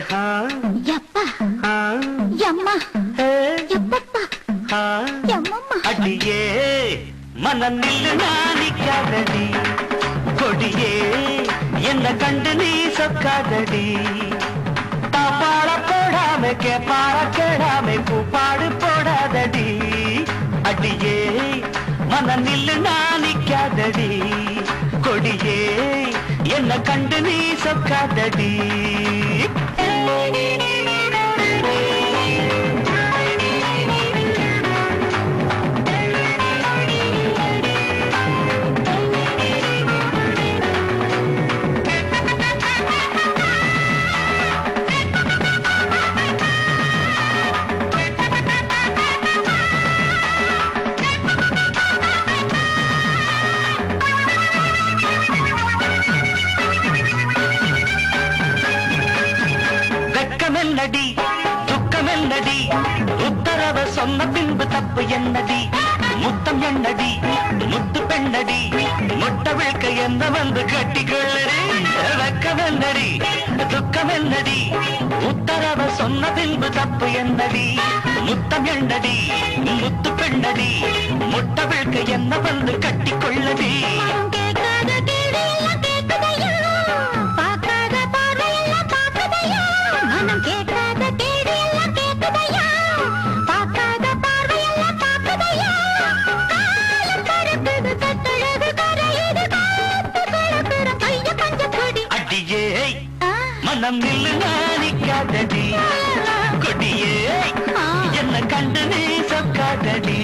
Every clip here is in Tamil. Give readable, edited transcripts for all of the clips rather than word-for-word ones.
எப்பா எம்மா எப்பப்பா எம்மம்மா அடியே மனநில் நாணிக்காதடி கொடியே என்ன கண்டு நீ சொக்காதடி தாப்பாள போடாம கேப்பாள கேடாம பூப்பாடு போடாதடி அடியே மனநில் நாணிக்காதடி கொடியே என்ன கண்டு நீ சொக்காதடி என்னடி துக்கம் என்னடி உத்தரவ சொன்ன பின்பு தப்பு என்னடி முத்தம் என்னடி முத்து பெண்ணடி முட்ட விழ்க்க என்ன வந்து கட்டிக்கொள்ளடி வெக்கம் என்னடி துக்கம் என்னடி உத்தரவ சொன்ன பின்பு தப்பு என்னடி முத்தம் என்னடி முத்து பெண்ணடி முட்ட விழ்க்க என்ன வந்து கட்டிக்கொள்ளடி மனம் நில்லு நாணிக்காதடி கொடியே என்ன கண்டு நீ சொக்காதடி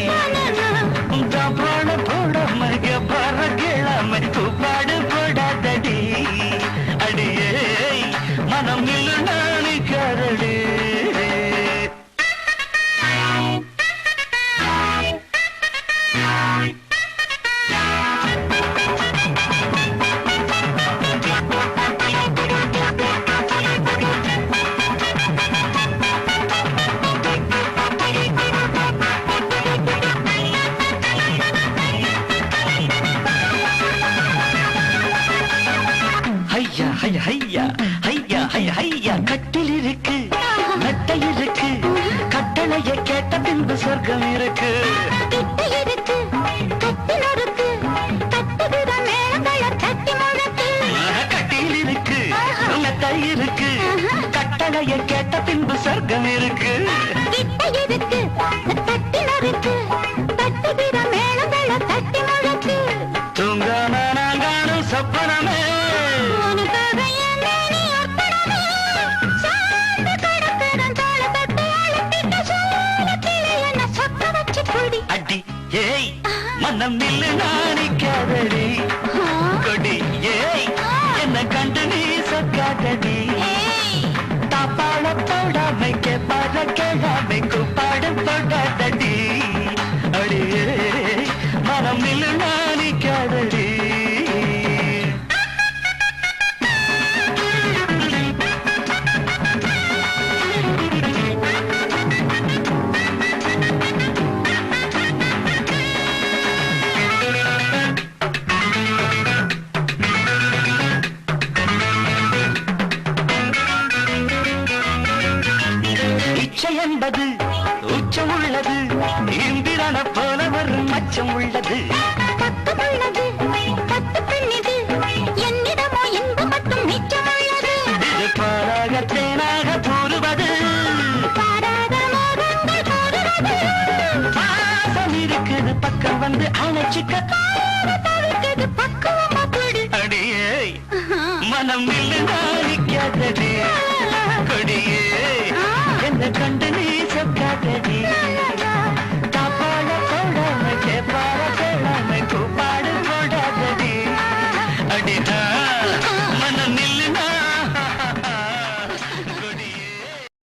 போட போடாம பற கிழமை பூப்பாடு போடாதடி அடியே மனம் நில்லு நாணிக்காதடி ஐயா ஐயா ஐயா ஐயா கட்டில் இருக்கு மெத்தை இருக்கு கட்டளையை கேட்ட பின்பு சொர்க்கம் இருக்கு கட்டில் இருக்கு மெத்தை இருக்கு கட்டளையை கேட்ட பின்பு சொர்க்கம் இருக்கு தூங்காம நான் காணும் சொப்பனமே ஏய் மனம் நில்லு நாணிக்காதடி கொடி ஏய் என்ன கண்டு நீ சொக்காதடி தாப்பாள போடாம கேப்பாட கேடாம கூப்பாடு போடாதடி அடியே மனம் நில்லு நாணிக்காதடி என்பது உச்சம் உள்ளது இந்திரன போல ஒரு மச்சம் உள்ளது இது பாராக தேனாக கூறுவது பாசம் இருக்குது பக்கம் வந்து அணைச்சிக்க அடியே மனம் நில்லு நாணிக்காதடி